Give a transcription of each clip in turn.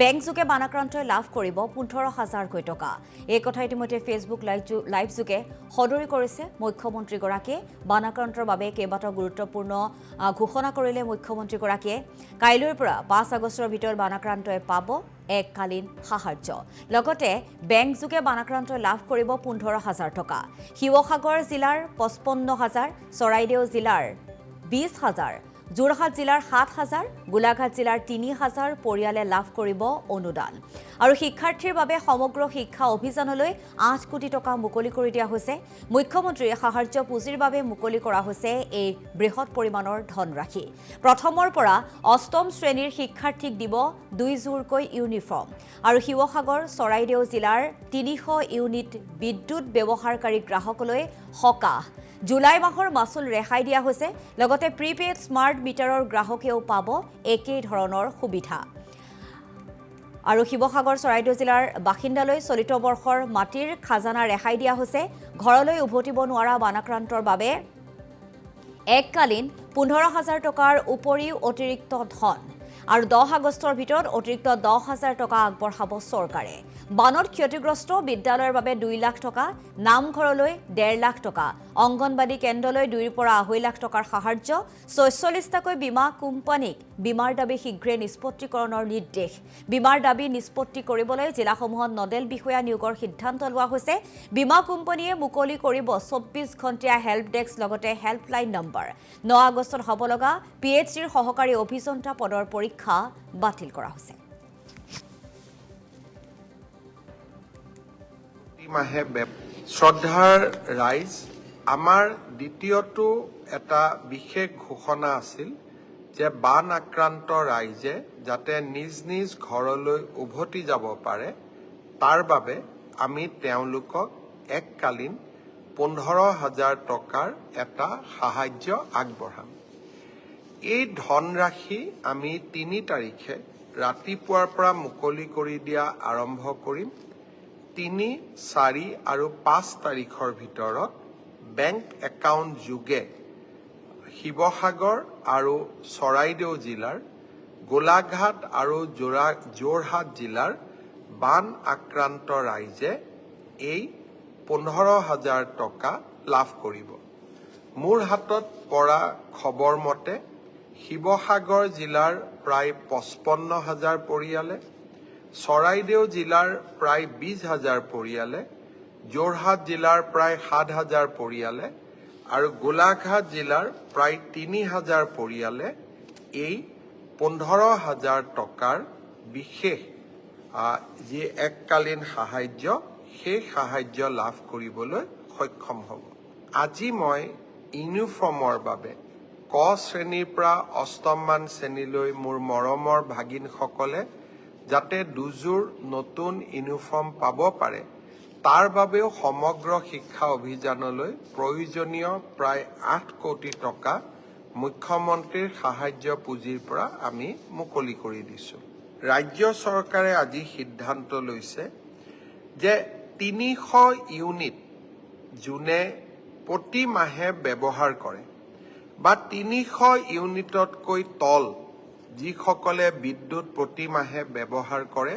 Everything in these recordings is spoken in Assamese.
বেংকযোগে বানাক্ৰান্তই লাভ কৰিব 15,000 টকা। এই কথা ইতিমধ্যে ফেচবুক লাইভযোগে সদৰি কৰিছে মুখ্যমন্ত্ৰীগৰাকীয়ে। বানাক্ৰান্তৰ বাবে কেইবাটাও গুৰুত্বপূৰ্ণ ঘোষণা কৰিলে মুখ্যমন্ত্ৰীগৰাকীয়ে। কাইলৈৰ পৰা 5 আগষ্টৰ ভিতৰত বানাক্ৰান্তই পাব এককালীন সাহায্য। লগতে বেংকযোগে বানাক্ৰান্তই লাভ কৰিব 15,000 টকা। শিৱসাগৰ জিলাৰ 55,000, চৰাইদেউ জিলাৰ 20,000, যোৰহাট জিলাৰ 7,000, গোলাঘাট জিলাৰ 3,000 পৰিয়ালে লাভ কৰিব অনুদান। আৰু শিক্ষাৰ্থীৰ বাবে সমগ্ৰ শিক্ষা অভিযানলৈ 8 কোটি টকা মুকলি কৰি দিয়া হৈছে। মুখ্যমন্ত্ৰীয়ে সাহায্য পুঁজিৰ বাবে মুকলি কৰা হৈছে এই বৃহৎ পৰিমাণৰ ধনৰাশি। প্ৰথমৰ পৰা 8ম শ্ৰেণীৰ শিক্ষাৰ্থীক দিব 2 যোৰকৈ ইউনিফৰ্ম। আৰু শিৱসাগৰ, চৰাইদেউ জিলাৰ 300 ইউনিট বিদ্যুৎ ব্যৱহাৰকাৰী গ্ৰাহকলৈ সকাহ। জুলাই মাহৰ মাচুল ৰেহাই দিয়া হৈছে। লগতে প্ৰিপেইড স্মাৰ্ট মিটাৰৰ গ্ৰাহকেও পাব একেই ধৰণৰ সুবিধা। আৰু শিৱসাগৰ, চৰাইদেউ জিলাৰ বাসিন্দালৈ চলিত বৰ্ষৰ মাটিৰ খাজানা ৰেহাই দিয়া হৈছে। ঘৰলৈ উভতিব নোৱাৰা বানাক্ৰান্তৰ বাবে এককালীন 15,000 টকাৰ উপৰিও অতিৰিক্ত ধন। আৰু 10 আগষ্টৰ ভিতৰত অতিৰিক্ত 10,000 টকা আগবঢ়াব চৰকাৰে। বানত ক্ষতিগ্ৰস্ত বিদ্যালয়ৰ বাবে 2 লাখ টকা, নামঘৰলৈ 1.5 লাখ টকা, অংগনবাড়ী কেন্দ্ৰলৈ 2 পৰা 2.5 লাখ টকাৰ সাহায্য। 44টাকৈ বীমা কোম্পানীক বীমাৰ দাবী শীঘ্ৰে নিষ্পত্তিকৰণৰ নিৰ্দেশ। বীমাৰ দাবী নিষ্পত্তি কৰিবলৈ জিলাসমূহত নডেল বিষয়া নিয়োগৰ সিদ্ধান্ত লোৱা হৈছে। বীমা কোম্পানীয়ে মুকলি কৰিব 24 ঘণ্টীয়া হেল্প ডেস্ক, লগতে হেল্পলাইন নম্বৰ। 9 আগষ্টত হ'ব লগা PHCৰ সহকাৰী অভিযন্তা পদৰ পৰীক্ষা বাতিল কৰা হৈছে। শ্ৰদ্ধাৰ ৰাইজ, আমাৰ দ্বিতীয়টো এটা বিশেষ ঘোষণা আছিল যে বান আক্ৰান্ত ৰাইজে যাতে নিজ নিজ ঘৰলৈ উভতি যাব পাৰে, তাৰ বাবে আমি তেওঁলোকক এককালীন 15,000 টকাৰ এটা সাহায্য আগবঢ়াম। এই ধনৰাশি আমি 3 তাৰিখে ৰাতিপুৱাৰ পৰা মুকলি কৰি দিয়া আৰম্ভ কৰিম। 3, 4 আৰু 5 তাৰিখৰ ভিতৰত বেংক একাউণ্ট যোগে শিৱসাগৰ আৰু চৰাইদেউ জিলাৰ, গোলাঘাট আৰু যোৰহাট জিলাৰ বান আক্ৰান্ত ৰাইজে এই 15,000 টকা লাভ কৰিব। মোৰ হাতত পৰা খবৰ মতে শিৱসাগৰ জিলাৰ প্ৰায় 55,000 পৰিয়ালে, চৰাইদেউ জিলাৰ প্ৰায় 20,000 পৰিয়ালে, যোৰহাট জিলাৰ প্ৰায় 7,000 পৰিয়ালে আৰু গোলাঘাট জিলাৰ প্ৰায় 3,000 পৰিয়ালে এই 15,000 টকাৰ বিশেষ যি এককালীন সাহায্য, সেই সাহায্য লাভ কৰিবলৈ সক্ষম হ'ব। আজি মই ইউনিফৰ্মৰ বাবে ক শ্ৰেণীৰ পৰা 8ম শ্ৰেণীলৈ মোৰ মৰমৰ ভাগিনসকলে যাতে 2 যোৰ নতুন ইউনিফৰ্ম পাব পাৰে, তাৰ বাবেও সমগ্ৰ শিক্ষা অভিযানলৈ প্ৰয়োজনীয় প্ৰায় 8 কোটি টকা মুখ্যমন্ত্ৰীৰ সাহায্য পুঁজিৰ পৰা আমি মুকলি কৰি দিছো। ৰাজ্য চৰকাৰে আজি সিদ্ধান্ত লৈছে যে 300 ইউনিট যোনে প্ৰতি মাহে ব্যৱহাৰ কৰে বা 300 ইউনিটতকৈ তল যিসকলে বিদ্যুৎ প্ৰতি মাহে ব্যৱহাৰ কৰে,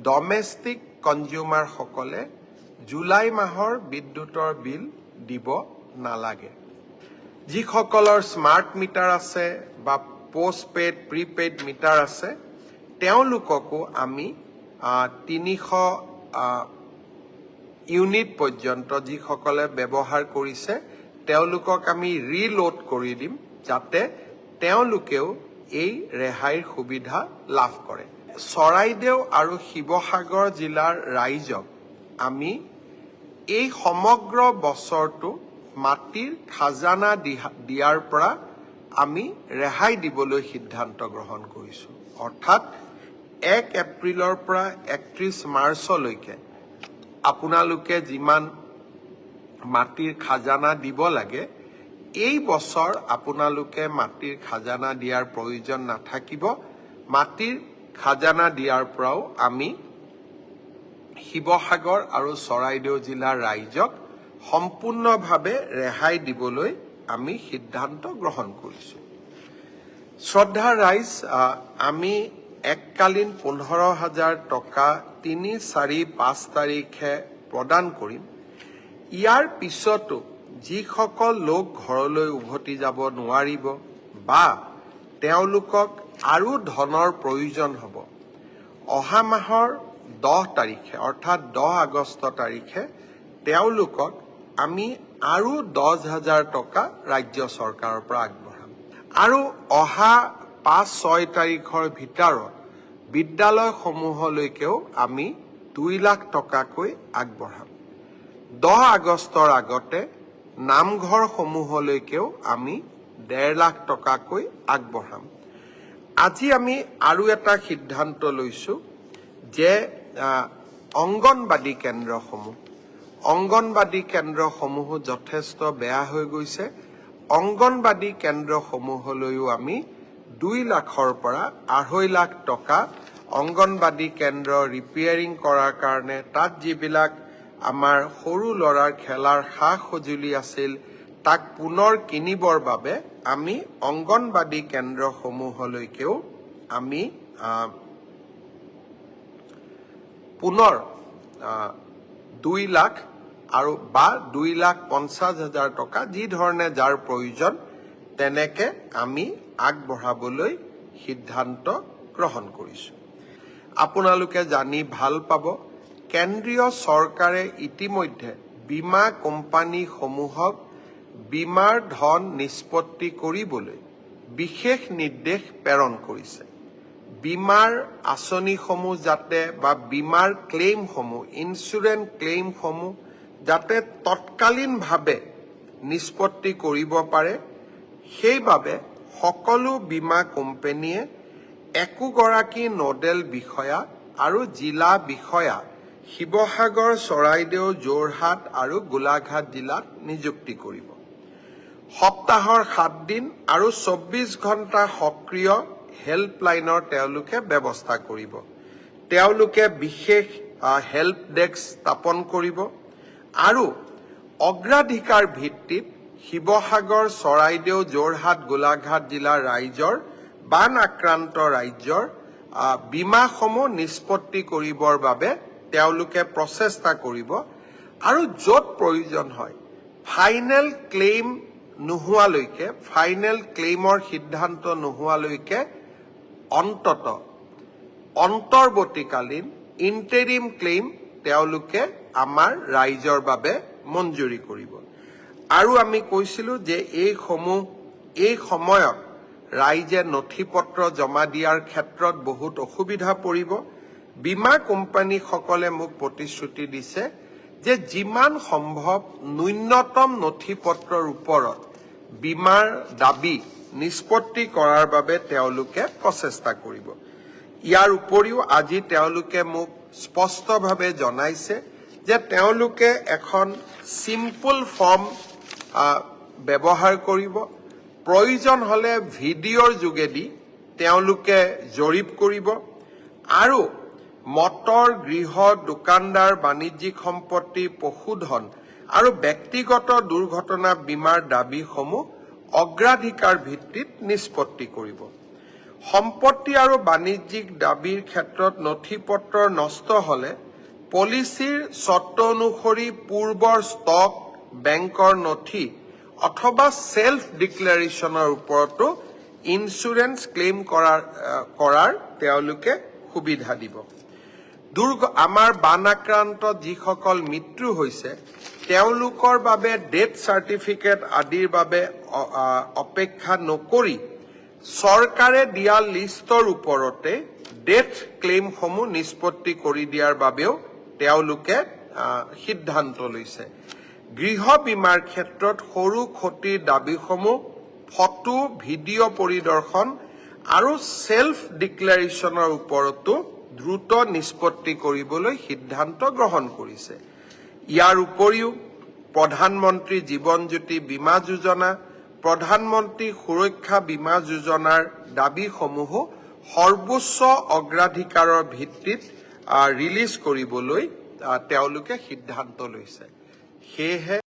ডমেষ্টিক কনজিউমাৰসকলে জুলাই মাহৰ বিদ্যুতৰ বিল দিব নালাগে। যিসকলৰ স্মাৰ্ট মিটাৰ আছে বা পোষ্টপেইড, প্ৰিপেইড মিটাৰ আছে, তেওঁলোককো আমি 300 ইউনিট পৰ্যন্ত যিসকলে ব্যৱহাৰ কৰিছে তেওঁলোকক আমি ৰিলোড কৰি দিম, যাতে তেওঁলোকেও এই ৰেহাইৰ সুবিধা লাভ কৰে। চৰাইদেউ আৰু শিৱসাগৰ জিলাৰ ৰাইজক আমি এই সমগ্ৰ বছৰটো মাটিৰ খাজানা দিয়াৰ পৰা আমি ৰেহাই দিবলৈ সিদ্ধান্ত গ্ৰহণ কৰিছো। অৰ্থাৎ 1 এপ্ৰিলৰ পৰা 31 মাৰ্চলৈকে আপোনালোকে যিমান মাটিৰ খাজানা দিব লাগে, এই বছৰ আপোনালোকে মাটিৰ খাজানা দিয়াৰ প্ৰয়োজন নাথাকিব। মাটিৰ খাজানা দিয়াৰ পৰাও আমি শিৱসাগৰ আৰু চৰাইদেউ জিলাৰ ৰাইজক সম্পূৰ্ণভাৱে ৰেহাই দিবলৈ আমি সিদ্ধান্ত গ্ৰহণ কৰিছো। শ্ৰদ্ধাৰ ৰাইজ, আমি এককালীন 15,000 টকা 3, 4, 5 তাৰিখে প্ৰদান কৰিম। ইয়াৰ পিছতো যিসকল লোক ঘৰলৈ উভতি যাব নোৱাৰিব বা তেওঁলোকক আৰু ধনৰ প্ৰয়োজন হ'ব, অহা মাহৰ 10 তাৰিখে অৰ্থাৎ 10 আগষ্ট তাৰিখে তেওঁলোকক আমি আৰু 10,000 টকা ৰাজ্য চৰকাৰৰ পৰা আগবঢ়াম। আৰু অহা 5-6 তাৰিখৰ ভিতৰত বিদ্যালয়সমূহলৈকেও আমি 2 লাখ টকাকৈ আগবঢ়াম। 10 আগষ্টৰ আগতে নামঘৰসমূহলৈকেও আমি 1.5 লাখ টকাকৈ আগবঢ়াম। আজি আমি আৰু এটা সিদ্ধান্ত লৈছো যে অংগনবাদী কেন্দ্ৰসমূহ যথেষ্ট বেয়া হৈ গৈছে। অংগনবাদী কেন্দ্ৰসমূহলৈও আমি 2 লাখৰ পৰা 2.5 লাখ টকা অংগনবাদী কেন্দ্ৰ ৰিপেয়াৰিং কৰাৰ কাৰণে তাত যিবিলাক আমাৰ সৰু ল'ৰাৰ খেলাৰ সা-সঁজুলি আছিল তাক পুনৰ কিনিবৰ বাবে আমি অংগনবাদী কেন্দ্ৰসমূহলৈকেও আমি পুনৰ 2 লাখ আৰু বা 2,50,000 টকা যি ধৰণে যাৰ প্ৰয়োজন তেনেকে আমি আগবঢ়াবলৈ সিদ্ধান্ত গ্ৰহণ কৰিছো। আপোনালোকে জানি ভাল পাব, কেন্দ্ৰীয় চৰকাৰে ইতিমধ্যে বীমা কোম্পানীসমূহক বীমাৰ ধন নিষ্পত্তি কৰিবলৈ বিশেষ নিৰ্দেশ প্ৰেৰণ কৰিছে। বীমাৰ আঁচনিসমূহ যাতে বা বীমাৰ ক্লেইমসমূহ, ইঞ্চুৰেঞ্চ ক্লেইমসমূহ যাতে তৎকালীনভাৱে নিষ্পত্তি কৰিব পাৰে, সেইবাবে সকলো বীমা কোম্পানীয়ে একোগৰাকী নোডেল বিষয়া আৰু জিলা বিষয়া শিৱসাগৰ, চৰাইদেউ, যোৰহাট আৰু গোলাঘাট জিলাত নিযুক্তি কৰিব। সপ্তাহৰ 7 দিন আৰু 24 ঘণ্টা সক্ৰিয় হেল্পলাইনৰ তেওঁলোকে ব্যৱস্থা কৰিব। তেওঁলোকে বিশেষ হেল্প ডেস্ক স্থাপন কৰিব আৰু অগ্ৰাধিকাৰ ভিত্তিত শিৱসাগৰ, চৰাইদেউ, যোৰহাট, গোলাঘাট জিলাৰ ৰাইজৰ বান আক্ৰান্ত ৰাজ্যৰ বীমাসমূহ নিষ্পত্তি কৰিবৰ বাবে তেওঁলোকে প্ৰচেষ্টা কৰিব আৰু য'ত প্ৰয়োজন হয় ফাইনেল ক্লেইম নোহোৱালৈকে, ফাইনেল ক্লেইমৰ সিদ্ধান্ত নোহোৱালৈকে অন্তৰ্বৰ্তীকালীন ইণ্টেৰিম ক্লেইম তেওঁলোকে আমাৰ ৰাইজৰ বাবে মঞ্জুৰি কৰিব। আৰু আমি কৈছিলো যে এই সময়ত ৰাইজে নথি-পত্ৰ জমা দিয়াৰ ক্ষেত্ৰত বহুত অসুবিধা পৰিব। বীমা কোম্পানীসকলে মোক প্ৰতিশ্ৰুতি দিছে যে যিমান সম্ভৱ ন্যূনতম নথি-পত্ৰৰ ওপৰত বীমাৰ দাবী নিষ্পত্তি কৰাৰ বাবে তেওঁলোকে প্ৰচেষ্টা কৰিব। ইয়াৰ উপৰিও আজি তেওঁলোকে মোক স্পষ্টভাৱে জনাইছে যে তেওঁলোকে এখন চিম্পল ফৰ্ম ব্যৱহাৰ কৰিব। প্ৰয়োজন হলে ভিডিঅ'ৰ যোগেদি তেওঁলোকে জৰীপ কৰিব আৰু মটৰ, গৃহ, দোকানদাৰ, বাণিজ্যিক সম্পত্তি, পশুধন আৰু ব্যক্তিগত দুৰ্ঘটনা বীমাৰ দাবীসমূহ অগ্ৰাধিকাৰ ভিত্তিত নিষ্পত্তি কৰিব। সম্পত্তি আৰু বাণিজ্যিক দাবীৰ ক্ষেত্ৰত নথি-পত্ৰ নষ্ট হলে পলিচিৰ চৰ্ত অনুসৰি পূৰ্বৰ ষ্টক, বেংকৰ নথি অথবা সেলফ ডিক্লেৰেশ্যনৰ ওপৰতো ইঞ্চুৰেঞ্চ ক্লেইম কৰাৰ তেওঁলোকে সুবিধা দিব। আমাৰ বান আক্ৰান্ত যিসকল মৃত্যু হৈছে তেওঁলোকৰ বাবে ডেথ চাৰ্টিফিকেট আদিৰ বাবে অপেক্ষা নকৰি চৰকাৰে দিয়া লিষ্টৰ ওপৰতে ডেথ ক্লেইমসমূহ নিষ্পত্তি কৰি দিয়াৰ বাবেও তেওঁলোকে সিদ্ধান্ত লৈছে। গৃহ বীমাৰ ক্ষেত্ৰত সৰু ক্ষতিৰ দাবীসমূহ ফটো, ভিডিঅ' পৰিদৰ্শন আৰু সেলফ ডিক্লেৰেশ্যনৰ ওপৰতো দ্ৰুত নিষ্পত্তি কৰিবলৈ সিদ্ধান্ত গ্ৰহণ কৰিছে। ইয়াৰ উপৰিও প্ৰধানমন্ত্ৰী জীৱন জ্যোতি বীমা যোজনা, প্ৰধানমন্ত্ৰী সুৰক্ষা বীমা যোজনাৰ দাবীসমূহো সৰ্বোচ্চ অগ্ৰাধিকাৰৰ ভিত্তিত ৰিলিজ কৰিবলৈ তেওঁলোকে সিদ্ধান্ত লৈছে। সেয়েহে